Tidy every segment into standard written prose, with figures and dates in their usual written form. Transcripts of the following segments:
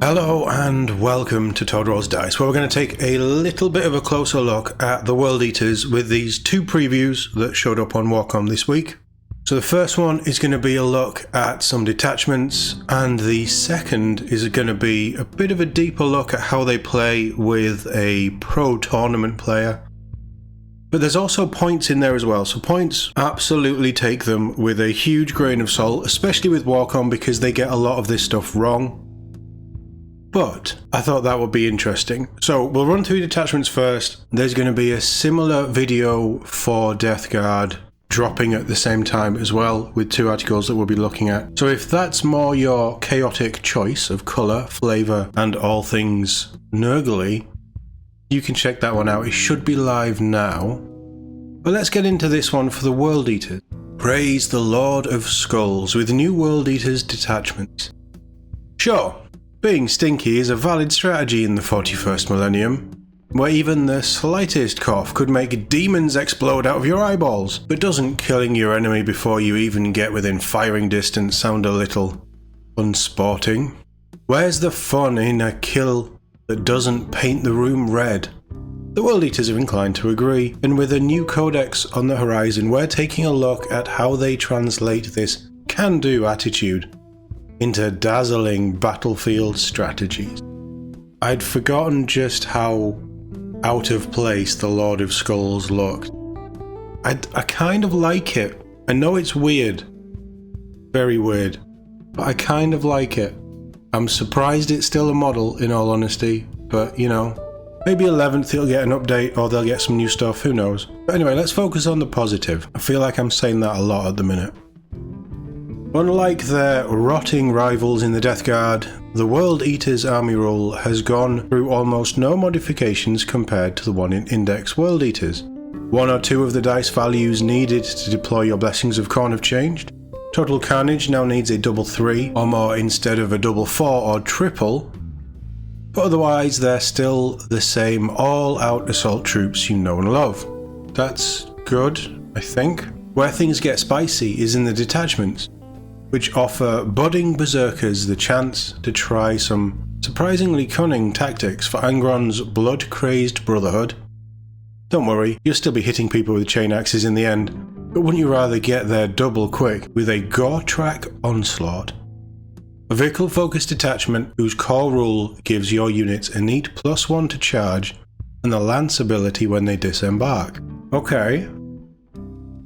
Hello and welcome to Toad Rolls Dice, where we're going to take a little bit of a closer look at the World Eaters with these two previews that showed up on WarCom this week. So the first one is going to be a look at some detachments, and the second is going to be a bit of a deeper look at how they play with a pro tournament player. But there's also points in there as well, so points, absolutely take them with a huge grain of salt, especially with WarCom because they get a lot of this stuff wrong. But I thought that would be interesting. So we'll run through detachments first. There's going to be a similar video for Death Guard dropping at the same time as well, with two articles that we'll be looking at. So if that's more your chaotic choice of colour, flavour and all things nurgly, you can check that one out. It should be live now. But let's get into this one for the World Eaters. Praise the Lord of Skulls with new World Eaters detachments. Sure. Being stinky is a valid strategy in the 41st millennium, where even the slightest cough could make demons explode out of your eyeballs, but doesn't killing your enemy before you even get within firing distance sound a little unsporting? Where's the fun in a kill that doesn't paint the room red? The World Eaters are inclined to agree, and with a new codex on the horizon, we're taking a look at how they translate this can-do attitude into dazzling battlefield strategies. I'd forgotten just how out of place the Lord of Skulls looked. I kind of like it. I know it's weird. Very weird. But I kind of like it. I'm surprised it's still a model, in all honesty. But, you know, maybe 11th it'll get an update or they'll get some new stuff, who knows. But anyway, let's focus on the positive. I feel like I'm saying that a lot at the minute. Unlike their rotting rivals in the Death Guard, the World Eaters army rule has gone through almost no modifications compared to the one in Index World Eaters. One or two of the dice values needed to deploy your Blessings of Khorne have changed. Total Carnage now needs a double 3 or more instead of a double 4 or triple, but otherwise they're still the same all-out assault troops you know and love. That's good, I think. Where things get spicy is in the detachments, which offer budding berserkers the chance to try some surprisingly cunning tactics for Angron's blood-crazed brotherhood. Don't worry, you'll still be hitting people with chain axes in the end, but wouldn't you rather get there double quick with a gore-track onslaught? A vehicle-focused detachment whose core rule gives your units a neat +1 to charge and the lance ability when they disembark. Okay.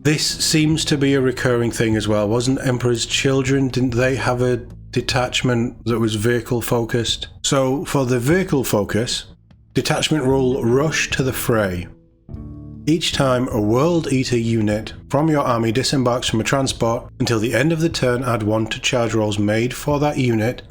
This seems to be a recurring thing as well. Wasn't Emperor's Children, didn't they have a detachment that was vehicle focused? So for the vehicle focus, detachment rule Rush to the Fray. Each time a World Eater unit from your army disembarks from a transport, until the end of the turn add 1 to charge rolls made for that unit,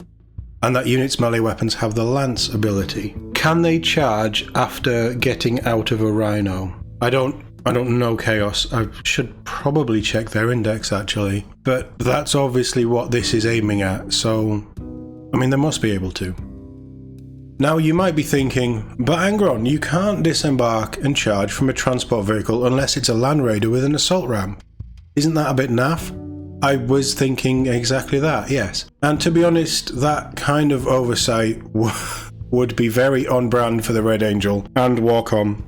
and that unit's melee weapons have the lance ability. Can they charge after getting out of a rhino? I don't know Chaos. I should probably check their index actually, but that's obviously what this is aiming at, so I mean they must be able to. Now you might be thinking, but Angron, you can't disembark and charge from a transport vehicle unless it's a Land Raider with an assault ramp. Isn't that a bit naff? I was thinking exactly that, yes. And to be honest, that kind of oversight would be very on brand for the Red Angel and WarCom,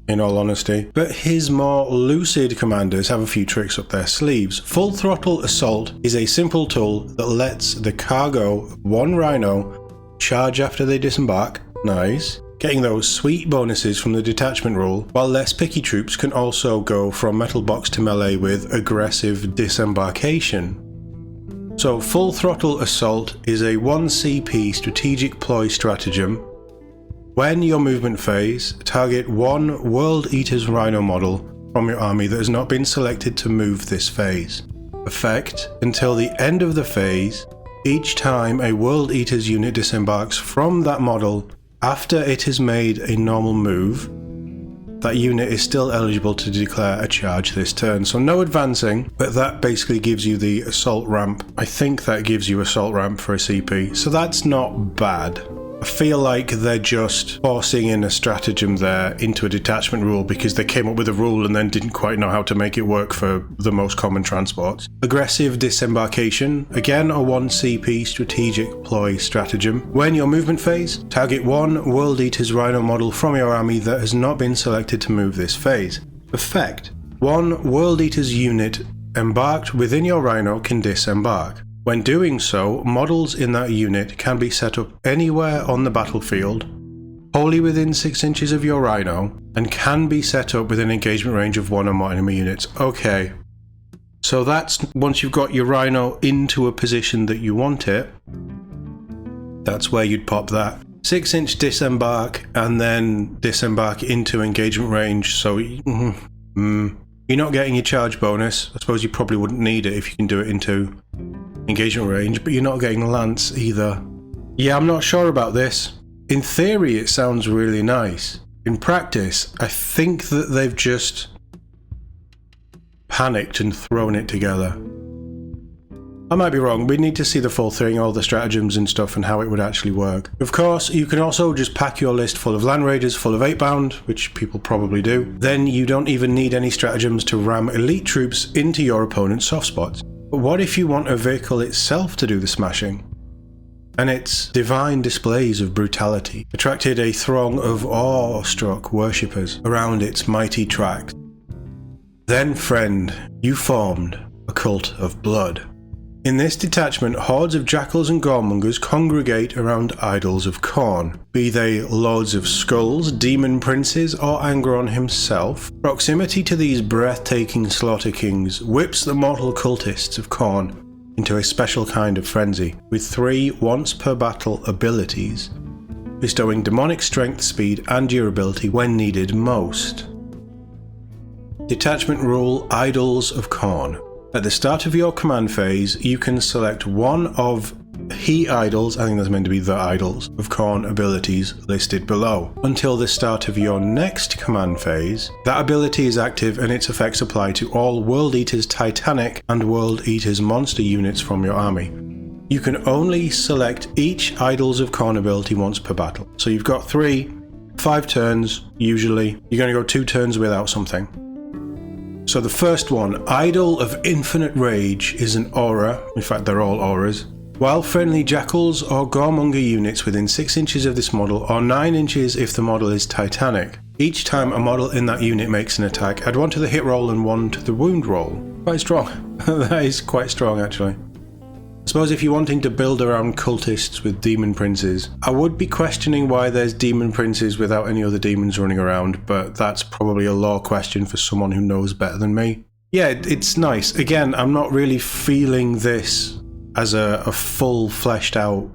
in all honesty. But his more lucid commanders have a few tricks up their sleeves. Full Throttle Assault is a simple tool that lets the cargo of one Rhino charge after they disembark. Nice. Getting those sweet bonuses from the detachment rule, while less picky troops can also go from metal box to melee with aggressive disembarkation. So Full Throttle Assault is a 1 CP strategic ploy stratagem. When your movement phase, target one World Eater's Rhino model from your army that has not been selected to move this phase. Effect, until the end of the phase, each time a World Eater's unit disembarks from that model after it has made a normal move, that unit is still eligible to declare a charge this turn. So no advancing, but that basically gives you the assault ramp. I think that gives you assault ramp for a CP, so that's not bad. I feel like they're just forcing in a stratagem there into a detachment rule because they came up with a rule and then didn't quite know how to make it work for the most common transports. Aggressive disembarkation, again a 1 CP strategic ploy stratagem. When your movement phase, target one World Eater's Rhino model from your army that has not been selected to move this phase. Effect: one World Eater's unit embarked within your Rhino can disembark. When doing so, models in that unit can be set up anywhere on the battlefield, wholly within 6 inches of your Rhino, and can be set up within engagement range of 1 or more enemy units. Okay, so that's once you've got your Rhino into a position that you want it, that's where you'd pop that. 6-inch disembark and then disembark into engagement range, so you're not getting your charge bonus. I suppose you probably wouldn't need it if you can do it into engagement range, but you're not getting Lance either. Yeah, I'm not sure about this. In theory, it sounds really nice. In practice, I think that they've just panicked and thrown it together. I might be wrong. We need to see the full thing, all the stratagems and stuff, and how it would actually work. Of course, you can also just pack your list full of Land Raiders, full of 8-bound, which people probably do. Then you don't even need any stratagems to ram elite troops into your opponent's soft spots. But what if you want a vehicle itself to do the smashing? And its divine displays of brutality attracted a throng of awe-struck worshippers around its mighty tracks. Then, friend, you formed a cult of blood. In this detachment, hordes of jackals and goremongers congregate around idols of Khorne, be they lords of skulls, demon princes, or Angron himself. Proximity to these breathtaking slaughter kings whips the mortal cultists of Khorne into a special kind of frenzy, with 3 once-per-battle abilities, bestowing demonic strength, speed, and durability when needed most. Detachment rule: Idols of Khorne. At the start of your command phase, you can select one of He Idols, I think that's meant to be the Idols, of Khorne abilities listed below. Until the start of your next command phase, that ability is active and its effects apply to all World Eater's Titanic and World Eater's monster units from your army. You can only select each Idols of Khorne ability once per battle. So you've got 5 turns, usually. You're going to go 2 turns without something. So the first one, Idol of Infinite Rage, is an aura. In fact, they're all auras. While friendly jackals or goremonger units within 6 inches of this model, or 9 inches if the model is Titanic, each time a model in that unit makes an attack, add 1 to the hit roll and 1 to the wound roll. Quite strong. That is quite strong, actually. I suppose if you're wanting to build around cultists with demon princes, I would be questioning why there's demon princes without any other demons running around, but that's probably a lore question for someone who knows better than me. Yeah, it's nice. Again, I'm not really feeling this as a full fleshed out,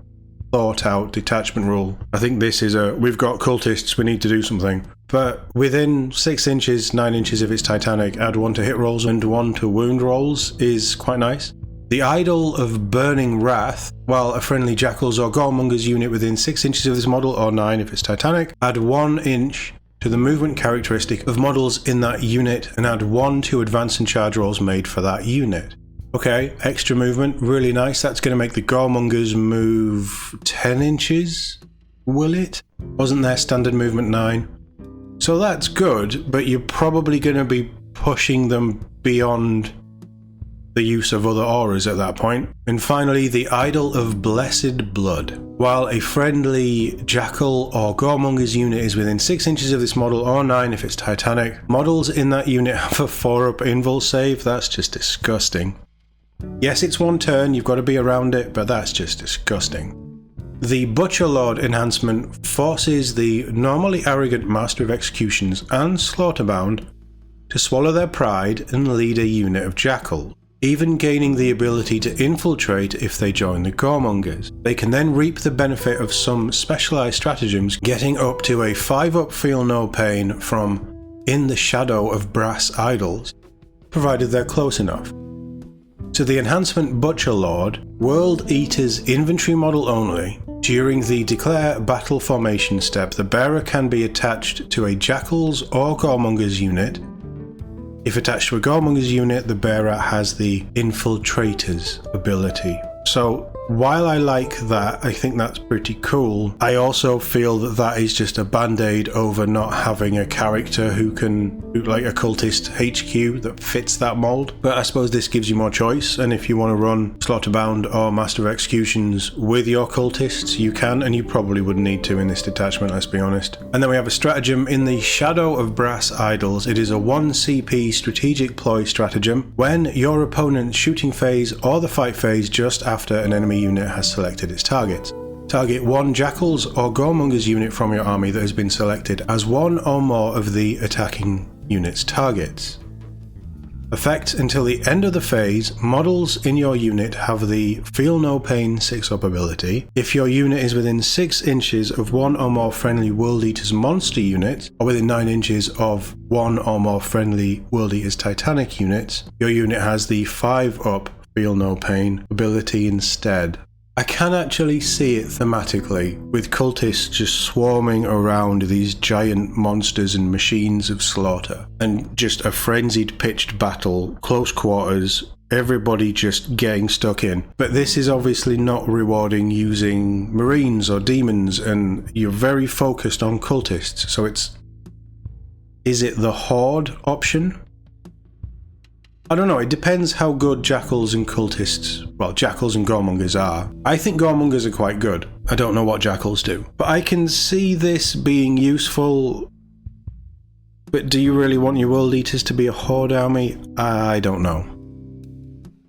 thought out detachment rule. I think this is we've got cultists, we need to do something. But within 6 inches, 9 inches if it's Titanic, add 1 to hit rolls and 1 to wound rolls is quite nice. The Idol of Burning Wrath, while a friendly jackals or goremongers unit within 6 inches of this model, or 9 if it's Titanic, add 1 inch to the movement characteristic of models in that unit and add 1 to advance and charge rolls made for that unit. Okay, extra movement, really nice. That's going to make the goremongers move 10 inches, will it? Wasn't their standard movement 9? So that's good, but you're probably going to be pushing them beyond the use of other auras at that point. And finally, the Idol of Blessed Blood. While a friendly jackal or goremonger's unit is within 6 inches of this model, or 9 if it's Titanic, models in that unit have a 4-up invul save. That's just disgusting. Yes, it's 1 turn, you've got to be around it, but that's just disgusting. The Butcher Lord enhancement forces the normally arrogant Master of Executions and Slaughterbound to swallow their pride and lead a unit of jackals, even gaining the ability to infiltrate if they join the goremongers. They can then reap the benefit of some specialized stratagems, getting up to a 5-up feel no pain from In the Shadow of Brass Idols, provided they're close enough. To the enhancement Butcher Lord, World Eater's inventory model only. During the Declare Battle Formation step, the bearer can be attached to a jackals or goremongers unit. If attached to a goremonger's unit, the bearer has the Infiltrators ability. So while I like that, I think that's pretty cool, I also feel that that is just a band-aid over not having a character who can, like a cultist HQ that fits that mold. But I suppose this gives you more choice, and if you want to run Slaughterbound or Master of Executions with your cultists, you can, and you probably wouldn't need to in this detachment, let's be honest. And then we have a stratagem in the Shadow of Brass Idols. It is a 1 CP strategic ploy stratagem. When your opponent's shooting phase or the fight phase just after an enemy unit has selected its targets. Target 1 Jackals or Goremongers unit from your army that has been selected as one or more of the attacking unit's targets. Effect: until the end of the phase, models in your unit have the Feel No Pain 6-up ability. If your unit is within 6 inches of one or more friendly World Eaters monster units, or within 9 inches of one or more friendly World Eaters Titanic units, your unit has the 5-up Feel No Pain ability instead. I can actually see it thematically, with cultists just swarming around these giant monsters and machines of slaughter, and just a frenzied pitched battle, close quarters, everybody just getting stuck in. But this is obviously not rewarding using marines or demons, and you're very focused on cultists, so is it the horde option? I don't know, it depends how good Jackals and cultists, well, Jackals and Goremongers are. I think Goremongers are quite good. I don't know what Jackals do. But I can see this being useful. But do you really want your World Eaters to be a horde army? I don't know.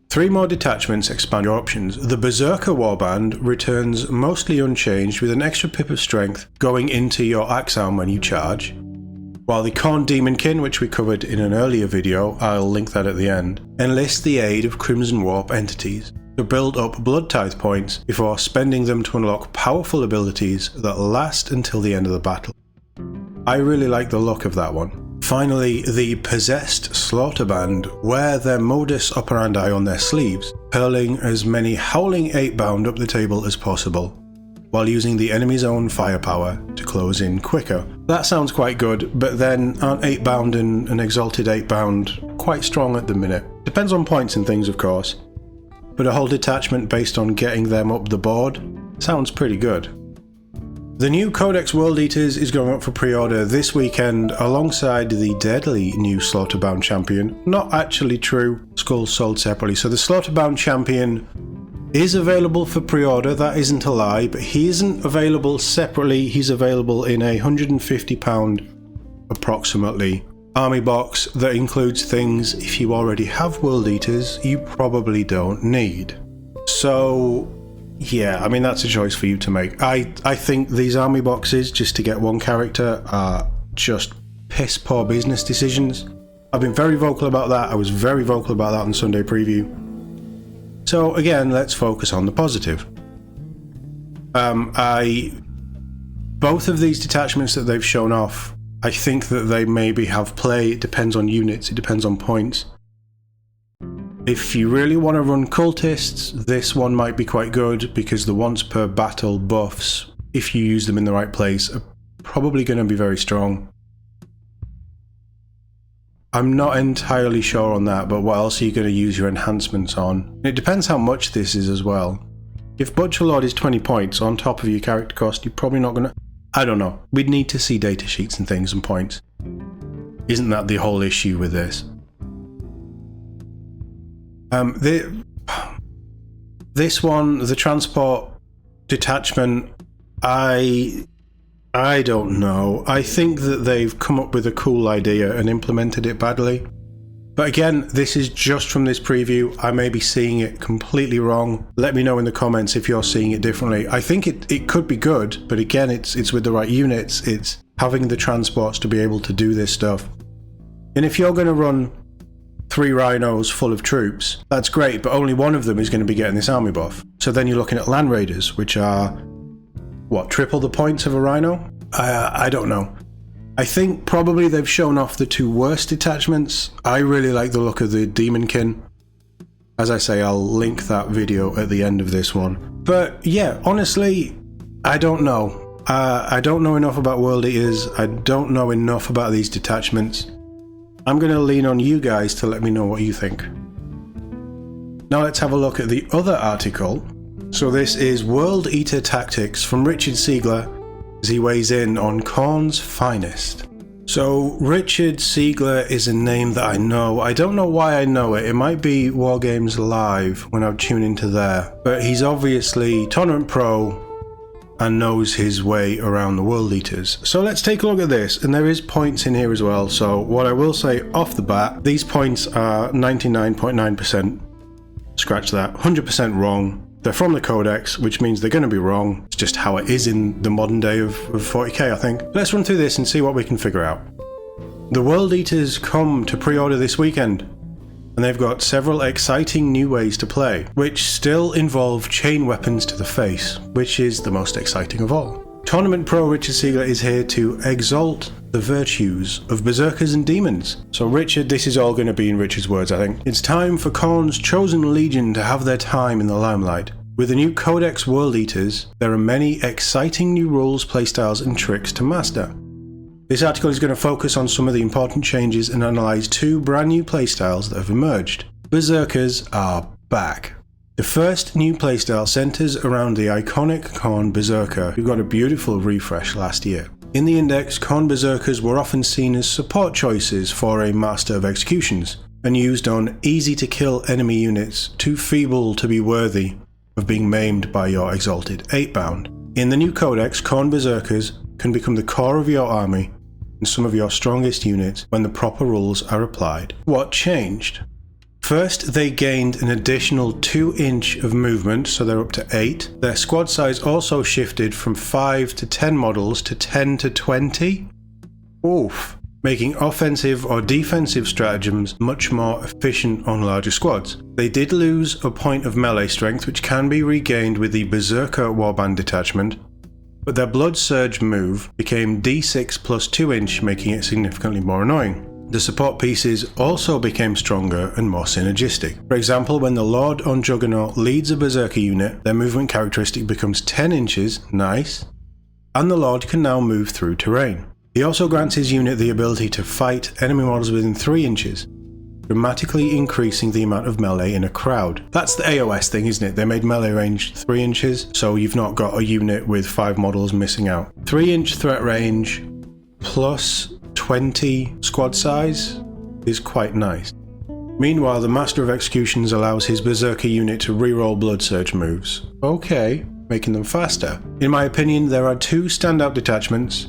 3 more detachments expand your options. The Berserker Warband returns mostly unchanged with an extra pip of strength going into your axe arm when you charge. While the Khorne Demonkin, which we covered in an earlier video, I'll link that at the end, enlist the aid of Crimson Warp entities to build up Blood Tithe points before spending them to unlock powerful abilities that last until the end of the battle. I really like the look of that one. Finally, the Possessed Slaughterband wear their modus operandi on their sleeves, hurling as many howling 8-bound up the table as possible, while using the enemy's own firepower to close in quicker. That sounds quite good, but then aren't 8-bound and an Exalted 8-bound quite strong at the minute? Depends on points and things, of course, but a whole detachment based on getting them up the board sounds pretty good. The new Codex World Eaters is going up for pre-order this weekend alongside the deadly new Slaughterbound Champion. Not actually true, Skulls sold separately, so the Slaughterbound Champion is available for pre-order, that isn't a lie, but he isn't available separately. He's available in a £150 approximately army box that includes things, if you already have World Eaters, you probably don't need. So yeah, I mean, that's a choice for you to make. I think these army boxes just to get one character are just piss poor business decisions. I've been very vocal about that. I was very vocal about that on Sunday preview. So again, let's focus on the positive. Both of these detachments that they've shown off, I think that they maybe have play. It depends on units, it depends on points. If you really want to run cultists, this one might be quite good because the once per battle buffs, if you use them in the right place, are probably going to be very strong. I'm not entirely sure on that, but what else are you going to use your enhancements on? It depends how much this is as well. If Butcher Lord is 20 points on top of your character cost, you're probably not going to... I don't know. We'd need to see data sheets and things and points. Isn't that the whole issue with this? This one, the transport detachment, I don't know. I think that they've come up with a cool idea and implemented it badly. But again, this is just from this preview. I may be seeing it completely wrong. Let me know in the comments if you're seeing it differently. I think it could be good, but again, it's with the right units. It's having the transports to be able to do this stuff. And if you're going to run 3 rhinos full of troops, that's great, but only one of them is going to be getting this army buff. So then you're looking at Land Raiders, which are, what, triple the points of a rhino? I don't know. I think probably they've shown off the 2 worst detachments. I really like the look of the Demonkin. As I say, I'll link that video at the end of this one. But yeah, honestly, I don't know. I don't know enough about World Eaters. I don't know enough about these detachments. I'm going to lean on you guys to let me know what you think. Now let's have a look at the other article. So this is World Eater Tactics from Richard Siegler as he weighs in on Khorne's finest. So Richard Siegler is a name that I know. I don't know why I know it. It might be Wargames Live when I tune into there. But he's obviously Tournament Pro and knows his way around the World Eaters. So let's take a look at this. And there is points in here as well. So what I will say off the bat, these points are 99.9%. Scratch that. 100% wrong. They're from the codex, which means they're going to be wrong. It's just how it is in the modern day of 40k, I think. Let's run through this and see what we can figure out. The World Eaters come to pre-order this weekend, and they've got several exciting new ways to play, which still involve chain weapons to the face, which is the most exciting of all. Tournament Pro Richard Siegler is here to exalt the virtues of berserkers and demons. So Richard, this is all going to be in Richard's words, I think. It's time for Khorne's chosen legion to have their time in the limelight. With the new Codex World Eaters, there are many exciting new rules, playstyles and tricks to master. This article is going to focus on some of the important changes and analyse 2 brand new playstyles that have emerged. Berserkers are back. The first new playstyle centres around the iconic Khorne Berserker, who got a beautiful refresh last year. In the index, Khorne Berserkers were often seen as support choices for a Master of Executions, and used on easy to kill enemy units too feeble to be worthy of being maimed by your exalted 8-bound. In the new codex, Khorne Berserkers can become the core of your army and some of your strongest units when the proper rules are applied. What changed? First, they gained an additional 2-inch of movement, so they're up to 8. Their squad size also shifted from 5 to 10 models to 10 to 20. Oof. Making offensive or defensive stratagems much more efficient on larger squads. They did lose a point of melee strength, which can be regained with the Berserker Warband detachment, but their Blood Surge move became D6 plus 2-inch, making it significantly more annoying. The support pieces also became stronger and more synergistic. For example, when the Lord on Juggernaut leads a Berserker unit, their movement characteristic becomes 10 inches, nice, and the Lord can now move through terrain. He also grants his unit the ability to fight enemy models within 3 inches, dramatically increasing the amount of melee in a crowd. That's the AOS thing, isn't it? They made melee range 3 inches, so you've not got a unit with 5 models missing out. 3-inch threat range plus 20 squad size is quite nice. Meanwhile, the Master of Executions allows his Berserker unit to reroll Blood Surge moves. Okay, making them faster. In my opinion, there are 2 standout detachments,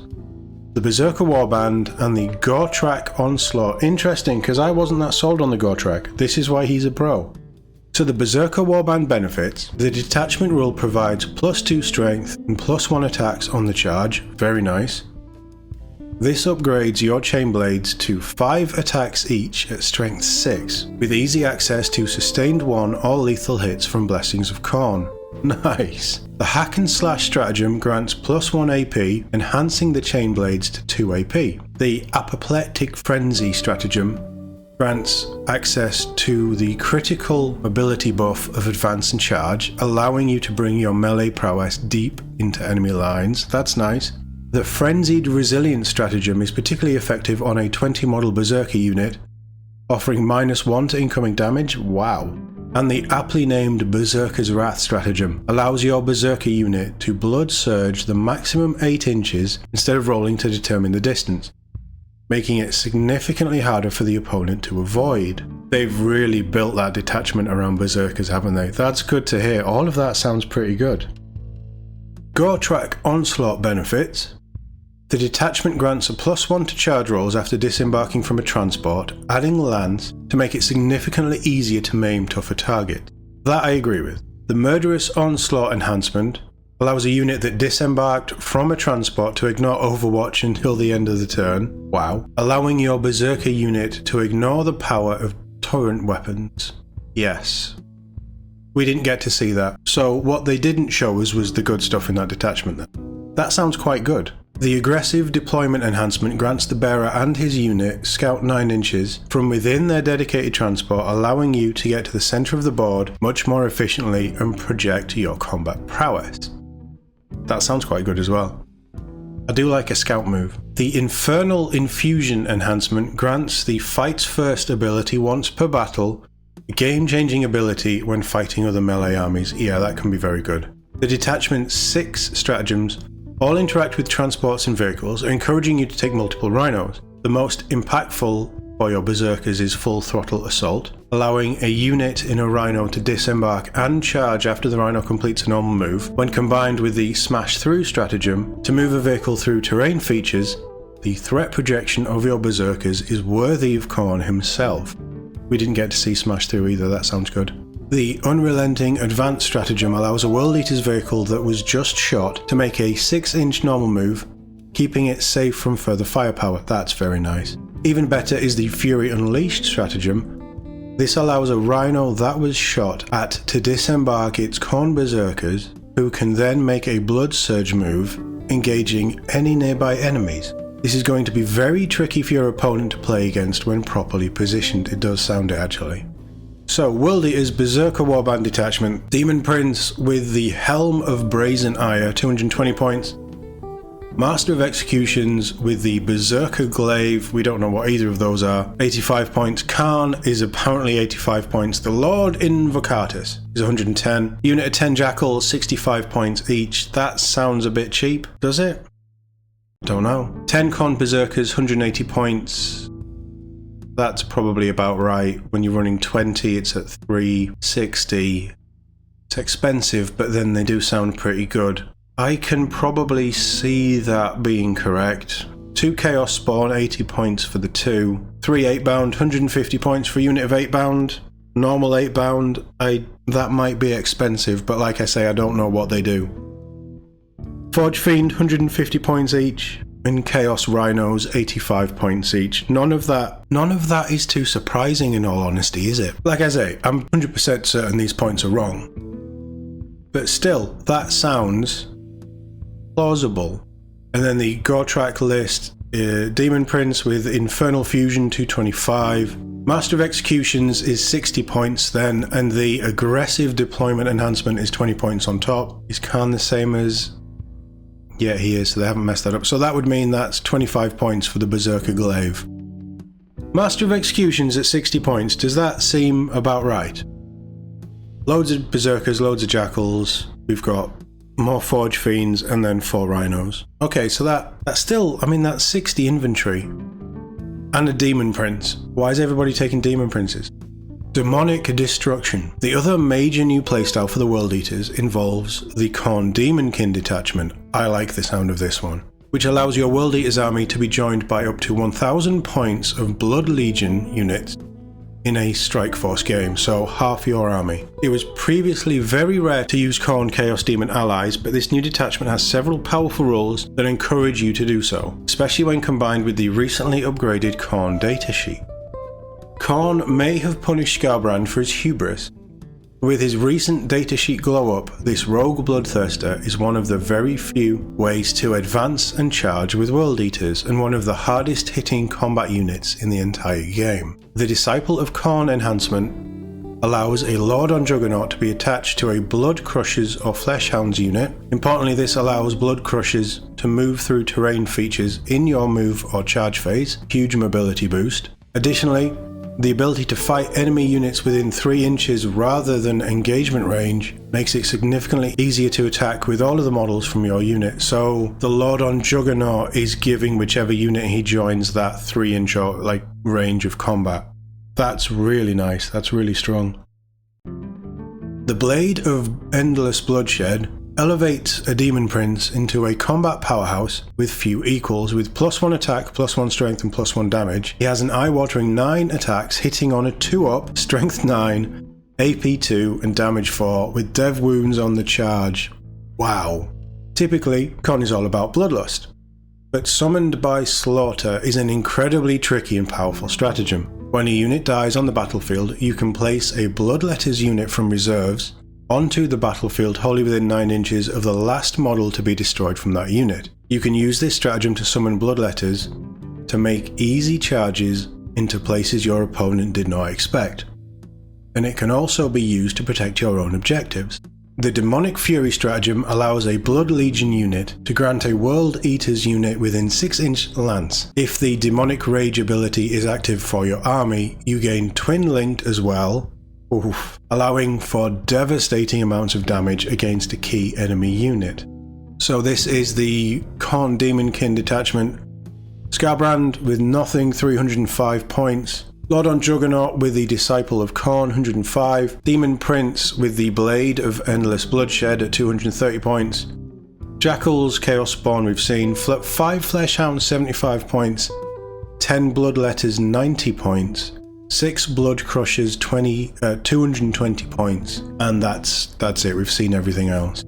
the Berserker Warband and the Gortrak Onslaught. Interesting, because I wasn't that sold on the Gortrak. This is why he's a pro. So the Berserker Warband benefits: the detachment rule provides +2 strength and +1 attacks on the charge. Very nice. This upgrades your chain blades to 5 attacks each at strength 6, with easy access to sustained 1 or lethal hits from Blessings of Khorne. Nice. The Hack and Slash stratagem grants +1 AP, enhancing the chain blades to 2 AP. The Apoplectic Frenzy stratagem grants access to the critical mobility buff of Advance and Charge, allowing you to bring your melee prowess deep into enemy lines. That's nice. The Frenzied Resilience stratagem is particularly effective on a 20 model Berserker unit, offering -1 to incoming damage. Wow. And the aptly named Berserker's Wrath stratagem allows your Berserker unit to Blood Surge the maximum 8 inches instead of rolling to determine the distance, making it significantly harder for the opponent to avoid. They've really built that detachment around Berserkers, haven't they? That's good to hear. All of that sounds pretty good. Gortrak Onslaught benefits: the detachment grants a +1 to charge rolls after disembarking from a transport, adding lance to make it significantly easier to maim tougher targets. That I agree with. The Murderous Onslaught enhancement allows a unit that disembarked from a transport to ignore Overwatch until the end of the turn. Wow. Allowing your Berserker unit to ignore the power of torrent weapons. Yes. We didn't get to see that. So what they didn't show us was the good stuff in that detachment then. That sounds quite good. The Aggressive Deployment enhancement grants the bearer and his unit Scout 9 inches from within their dedicated transport, allowing you to get to the centre of the board much more efficiently and project your combat prowess. That sounds quite good as well. I do like a scout move. The Infernal Infusion enhancement grants the Fights First ability once per battle, A game-changing ability when fighting other melee armies. Yeah, that can be very good. The Detachment's 6 stratagems all interact with transports and vehicles, encouraging you to take multiple rhinos. The most impactful for your berserkers is full throttle assault, allowing a unit in a rhino to disembark and charge after the rhino completes a normal move. When combined with the smash through stratagem to move a vehicle through terrain features, the threat projection of your berserkers is worthy of Khorne himself. We didn't get to see smash through either, that sounds good. The unrelenting advanced stratagem allows a World Eater's vehicle that was just shot to make a 6-inch normal move, keeping it safe from further firepower. That's very nice. Even better is the Fury Unleashed stratagem. This allows a rhino that was shot at to disembark its Khorne berserkers, who can then make a blood surge move, engaging any nearby enemies. This is going to be very tricky for your opponent to play against when properly positioned. It does sound it actually. So, World Eater's Berserker Warband Detachment, Demon Prince with the Helm of Brazen Ire, 220 points. Master of Executions with the Berserker Glaive, we don't know what either of those are, 85 points. Khan is apparently 85 points. The Lord Invocatus is 110. Unit of 10 Jackals, 65 points each. That sounds a bit cheap, does it? Don't know. 10 Khorne Berserkers, 180 points. That's probably about right. When you're running 20, it's at 360. It's expensive, but then they do sound pretty good. I can probably see that being correct. 2 Chaos Spawn, 80 points for the 2. 3 8-bound, 150 points for a unit of 8-bound. Normal 8-bound, that might be expensive, but like I say, I don't know what they do. Forge Fiend, 150 points each. And Chaos Rhinos, 85 points each. None of that is too surprising in all honesty, is it? Like I say, I'm 100% certain these points are wrong. But still, that sounds plausible. And then the Gortrak list, Demon Prince with Infernal Fusion, 225. Master of Executions is 60 points then, and the Aggressive Deployment Enhancement is 20 points on top. Is Khan the same as... Yeah, he is, so they haven't messed that up. So that would mean that's 25 points for the Berserker Glaive. Master of Executions at 60 points, does that seem about right? Loads of Berserkers, loads of Jackals, we've got more Forge Fiends, and then 4 Rhinos. Okay, so that's still, I mean, that's 60 inventory. And a Demon Prince. Why is everybody taking Demon Princes? Demonic Destruction. The other major new playstyle for the World Eaters involves the Khorne Demonkin detachment. I like the sound of this one, which allows your World Eaters army to be joined by up to 1000 points of Blood Legion units in a Strike Force game, so half your army. It was previously very rare to use Khorne Chaos Demon allies, but this new detachment has several powerful rules that encourage you to do so, especially when combined with the recently upgraded Khorne datasheet. Khorne may have punished Skarbrand for his hubris. With his recent datasheet glow-up, this rogue bloodthirster is one of the very few ways to advance and charge with World Eaters, and one of the hardest hitting combat units in the entire game. The Disciple of Khorne enhancement allows a Lord on Juggernaut to be attached to a Blood Crushers or Fleshhounds unit. Importantly, this allows Blood Crushers to move through terrain features in your move or charge phase, huge mobility boost. Additionally, the ability to fight enemy units within 3 inches rather than engagement range makes it significantly easier to attack with all of the models from your unit. So the Lord on Juggernaut is giving whichever unit he joins that 3-inch or range of combat. That's really nice. That's really strong. The Blade of Endless Bloodshed elevates a Demon Prince into a combat powerhouse with few equals, with +1 attack, +1 strength and +1 damage. He has an eye-watering 9 attacks, hitting on a 2-up, strength 9, AP 2 and damage 4, with dev wounds on the charge. Wow. Typically, Khorne is all about bloodlust, but Summoned by Slaughter is an incredibly tricky and powerful stratagem. When a unit dies on the battlefield, you can place a Bloodletters unit from reserves onto the battlefield wholly within 9 inches of the last model to be destroyed from that unit. You can use this stratagem to summon Bloodletters to make easy charges into places your opponent did not expect. And it can also be used to protect your own objectives. The Demonic Fury stratagem allows a Blood Legion unit to grant a World Eaters unit within 6-inch lance. If the Demonic Rage ability is active for your army, you gain Twin Linked as well, Oof. Allowing for devastating amounts of damage against a key enemy unit. So this is the Khorne Demonkin detachment. Scarbrand with nothing, 305 points. Lord on Juggernaut with the Disciple of Khorne, 105. Demon Prince with the Blade of Endless Bloodshed at 230 points. Jackals, Chaos Spawn we've seen. 5 Fleshhounds, 75 points. 10 Bloodletters, 90 points. 6 Blood Crushers, 220 points. And that's it, we've seen everything else.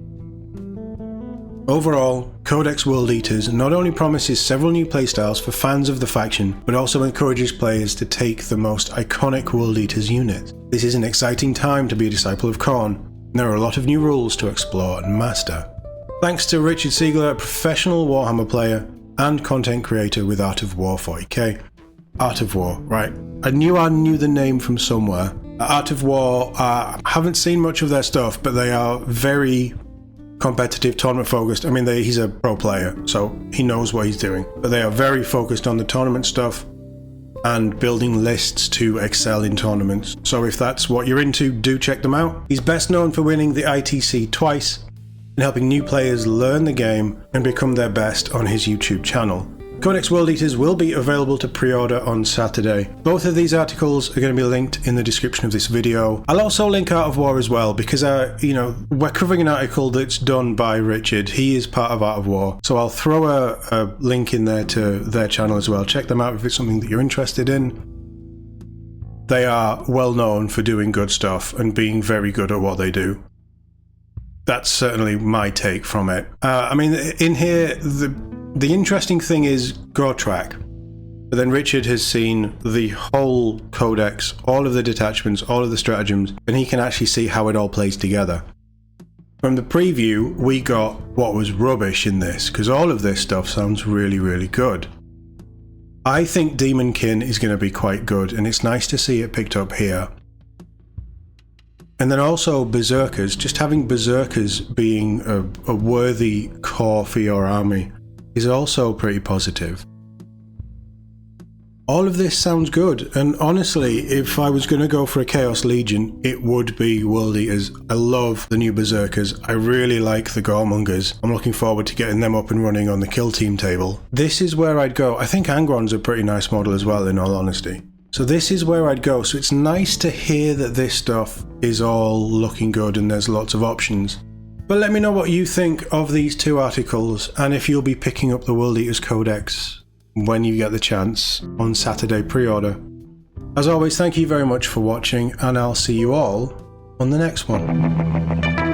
Overall, Codex World Eaters not only promises several new playstyles for fans of the faction, but also encourages players to take the most iconic World Eaters units. This is an exciting time to be a Disciple of Khorne, and there are a lot of new rules to explore and master. Thanks to Richard Siegler, a professional Warhammer player and content creator with Art of War 40k. Art of War, right. I knew the name from somewhere. Art of War, haven't seen much of their stuff, but they are very competitive, tournament focused. I mean, he's a pro player, so he knows what he's doing. But they are very focused on the tournament stuff and building lists to excel in tournaments. So if that's what you're into, do check them out. He's best known for winning the ITC twice and helping new players learn the game and become their best on his YouTube channel. Codex World Eaters will be available to pre-order on Saturday. Both of these articles are going to be linked in the description of this video. I'll also link Art of War as well, because we're covering an article that's done by Richard. He is part of Art of War, so I'll throw a link in there to their channel as well. Check them out if it's something that you're interested in. They are well known for doing good stuff and being very good at what they do. That's certainly my take from it. I mean, in here, the interesting thing is Gortrak, but then Richard has seen the whole codex, all of the detachments, all of the stratagems, and he can actually see how it all plays together. From the preview, we got what was rubbish in this, because all of this stuff sounds really, really good. I think Demonkin is going to be quite good, and it's nice to see it picked up here. And then also Berserkers, just having Berserkers being a worthy core for your army is also pretty positive. All of this sounds good, and honestly, if I was going to go for a Chaos Legion, it would be World Eaters. I love the new Berserkers. I really like the Goremongers. I'm looking forward to getting them up and running on the kill team table. This is where I'd go. I think Angron's a pretty nice model as well, in all honesty. So this is where I'd go. So it's nice to hear that this stuff is all looking good and there's lots of options. But let me know what you think of these two articles, and if you'll be picking up the World Eaters Codex when you get the chance on Saturday pre-order. As always, thank you very much for watching, and I'll see you all on the next one.